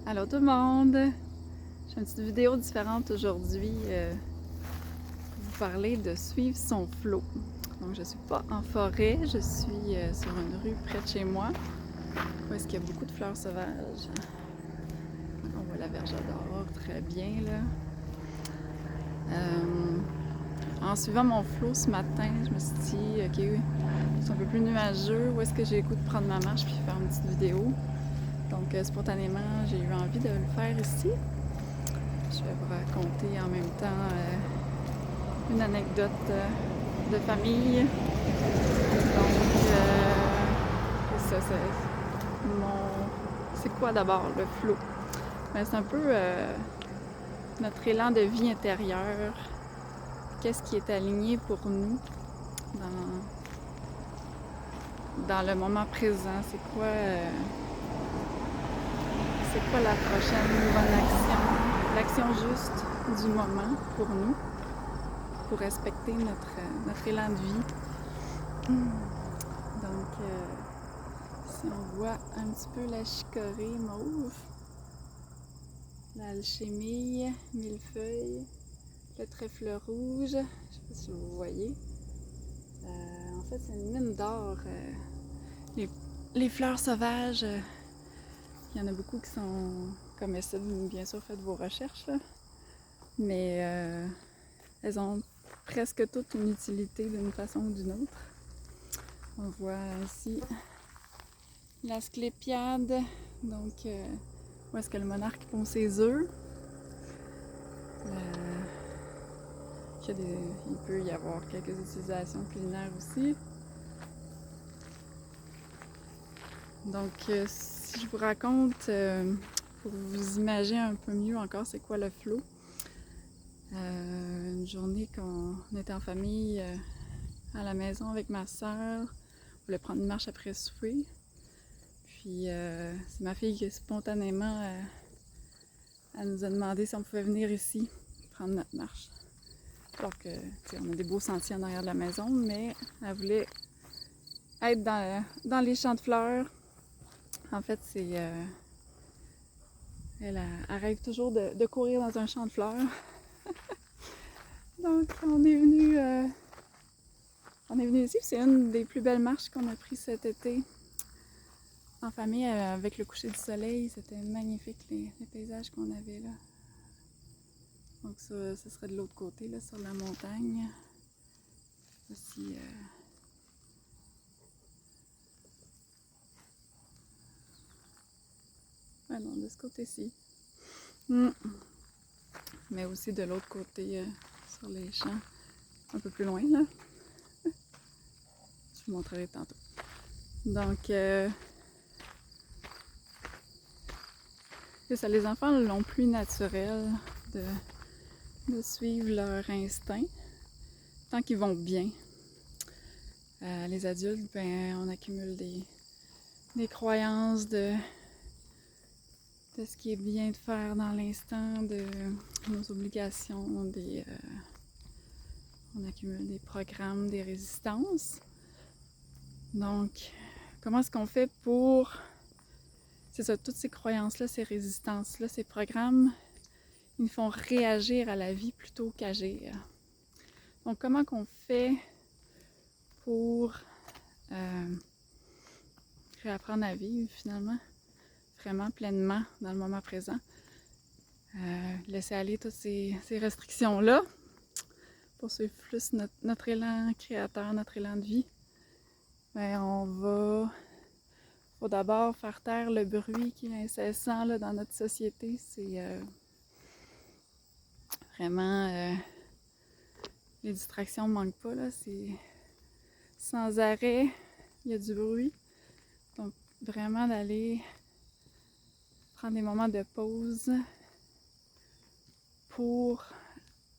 Allô tout le monde! J'ai une petite vidéo différente aujourd'hui pour vous parler de suivre son flow. Donc je suis pas en forêt, je suis sur une rue près de chez moi où est-ce qu'il y a beaucoup de fleurs sauvages. On voit la verge d'or très bien là. En suivant mon flow ce matin, je me suis dit ok, c'est un peu plus nuageux, où est-ce que j'ai le goût de prendre ma marche puis faire une petite vidéo. Donc spontanément, j'ai eu envie de le faire ici. Je vais vous raconter en même temps une anecdote de famille. Donc, c'est quoi d'abord le flow? Ben, c'est un peu notre élan de vie intérieure. Qu'est-ce qui est aligné pour nous dans le moment présent? C'est quoi la prochaine bonne action? L'action juste du moment pour nous, pour respecter notre élan de vie. Donc, si on voit un petit peu la chicorée mauve, l'alchimie, millefeuille, le trèfle rouge, je ne sais pas si vous voyez. En fait, c'est une mine d'or. Les fleurs sauvages, il y en a beaucoup qui sont comestibles. Bien sûr, faites vos recherches, là. Mais elles ont presque toutes une utilité d'une façon ou d'une autre. On voit ici l'asclépiade, donc où est-ce que le monarque pond ses œufs. Il peut y avoir quelques utilisations culinaires aussi. Donc si je vous raconte, pour vous imaginer un peu mieux encore c'est quoi le flow. Une journée qu'on était en famille à la maison avec ma soeur, on voulait prendre une marche après souper. Puis c'est ma fille qui spontanément elle nous a demandé si on pouvait venir ici prendre notre marche. Alors que on a des beaux sentiers en arrière de la maison, mais elle voulait être dans les champs de fleurs. En fait, elle rêve toujours de courir dans un champ de fleurs. Donc on est venu ici. C'est une des plus belles marches qu'on a prises cet été en famille avec le coucher du soleil. C'était magnifique les paysages qu'on avait là. Donc ça, ce serait de l'autre côté, là, sur la montagne. Aussi, ah non, de ce côté-ci. Mais aussi de l'autre côté, sur les champs, un peu plus loin, là. Je vous montrerai tantôt. Donc, c'est ça, les enfants l'ont plus naturel de suivre leur instinct tant qu'ils vont bien. Les adultes, ben, on accumule des croyances de ce qui est bien de faire dans l'instant, de nos obligations, on accumule des programmes, des résistances. Donc, comment est-ce qu'on fait pour... C'est ça, toutes ces croyances-là, ces résistances-là, ces programmes, ils nous font réagir à la vie plutôt qu'agir. Donc, comment qu'on fait pour réapprendre à vivre finalement, vraiment pleinement dans le moment présent? Laisser aller toutes ces restrictions-là pour suivre plus notre élan créateur, notre élan de vie. Bien, faut d'abord faire taire le bruit qui est incessant là, dans notre société. C'est vraiment... les distractions ne manquent pas, là. C'est sans arrêt, il y a du bruit. Donc, vraiment d'aller prendre des moments de pause pour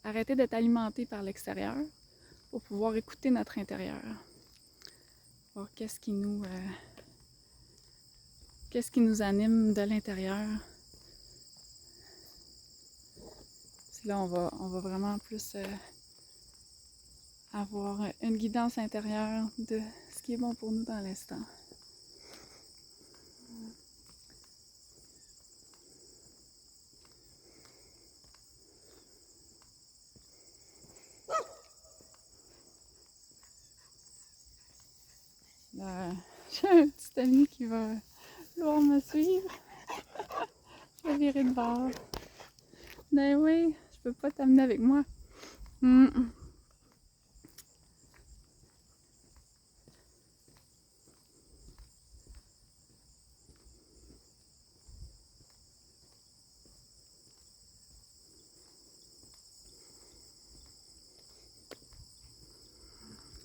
arrêter d'être alimenté par l'extérieur, pour pouvoir écouter notre intérieur. Voir qu'est-ce qui nous anime de l'intérieur. Puis là, on va vraiment plus avoir une guidance intérieure de ce qui est bon pour nous dans l'instant. petit ami qui va vouloir me suivre. Je vais virer de bord. Ben oui, je peux pas t'amener avec moi.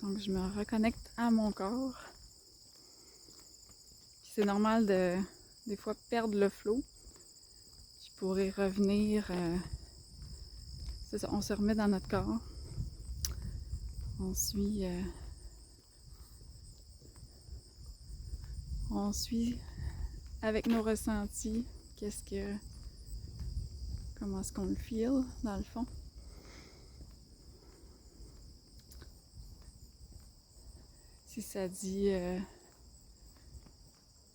Donc je me reconnecte à mon corps. C'est normal de des fois perdre le flow. Puis pour y revenir, c'est ça, on se remet dans notre corps. On suit avec nos ressentis, comment est-ce qu'on le feel dans le fond. Si ça dit, tu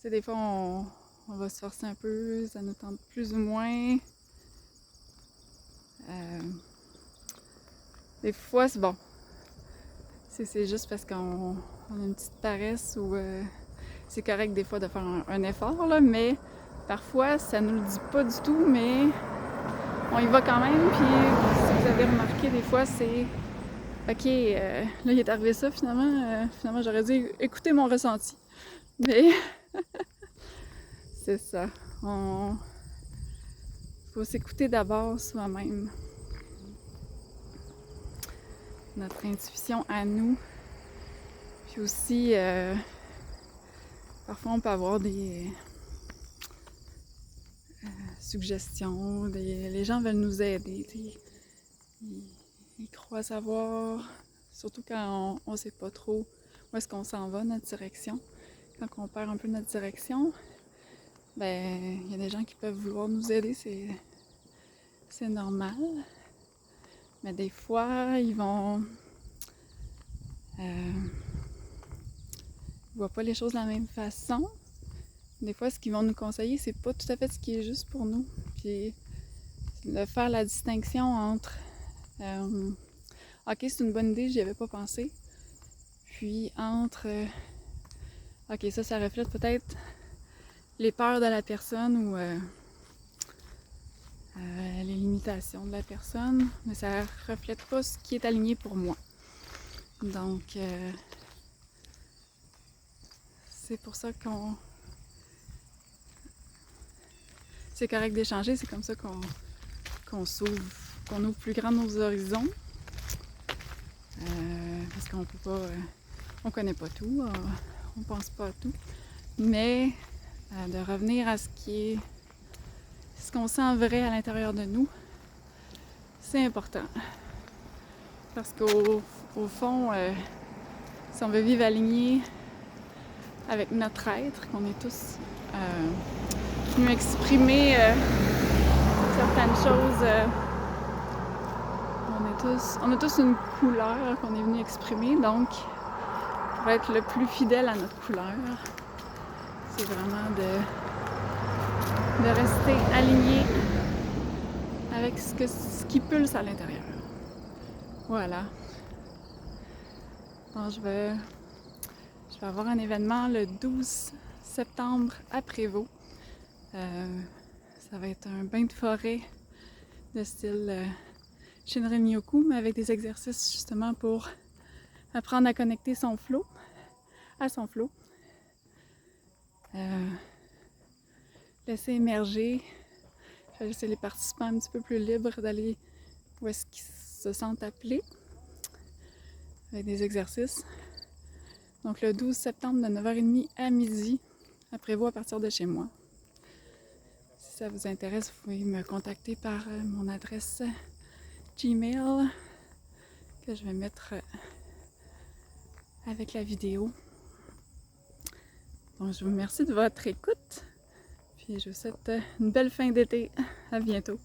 sais, des fois on va se forcer un peu, ça nous tente plus ou moins. Des fois c'est bon. C'est juste parce qu'on a une petite paresse ou c'est correct des fois de faire un effort, là, mais parfois ça nous le dit pas du tout, mais on y va quand même. Puis si vous avez remarqué, des fois c'est ok, là il est arrivé ça finalement, finalement j'aurais dû écouter mon ressenti. Mais c'est ça. Faut s'écouter d'abord soi-même. Notre intuition à nous. Puis aussi, parfois on peut avoir des suggestions, les gens veulent nous aider. Ils croient savoir, surtout quand on sait pas trop où est-ce qu'on s'en va, notre direction. Quand on perd un peu notre direction, ben il y a des gens qui peuvent vouloir nous aider, c'est normal. Mais des fois, ils voient pas les choses de la même façon. Des fois, ce qu'ils vont nous conseiller, c'est pas tout à fait ce qui est juste pour nous. Puis, de faire la distinction entre ok, c'est une bonne idée, j'y avais pas pensé. Puis, entre ok, ça reflète peut-être les peurs de la personne ou les limitations de la personne, mais ça reflète pas ce qui est aligné pour moi. Donc, c'est pour ça c'est correct d'échanger, c'est comme ça qu'on s'ouvre, qu'on ouvre plus grand nos horizons. Parce qu'on peut pas, on connaît pas tout, on pense pas à tout. Mais de revenir à ce qu'on sent vrai à l'intérieur de nous, c'est important. Parce qu'au fond, si on veut vivre aligné avec notre être, qu'on est tous venus exprimer certaines choses, on a tous une couleur qu'on est venu exprimer, donc pour être le plus fidèle à notre couleur, c'est vraiment de rester aligné avec ce qui pulse à l'intérieur. Voilà. Donc je vais avoir un événement le 12 septembre à Prévost. Ça va être un bain de forêt de style Shinrin-yoku, mais avec des exercices justement pour apprendre à connecter à son flow. Laisser émerger, laisser les participants un petit peu plus libres d'aller où est-ce qu'ils se sentent appelés avec des exercices. Donc le 12 septembre de 9h30 à midi, à Prévost à partir de chez moi. Si ça vous intéresse, vous pouvez me contacter par mon adresse Gmail que je vais mettre avec la vidéo. Donc je vous remercie de votre écoute. Puis je vous souhaite une belle fin d'été. À bientôt.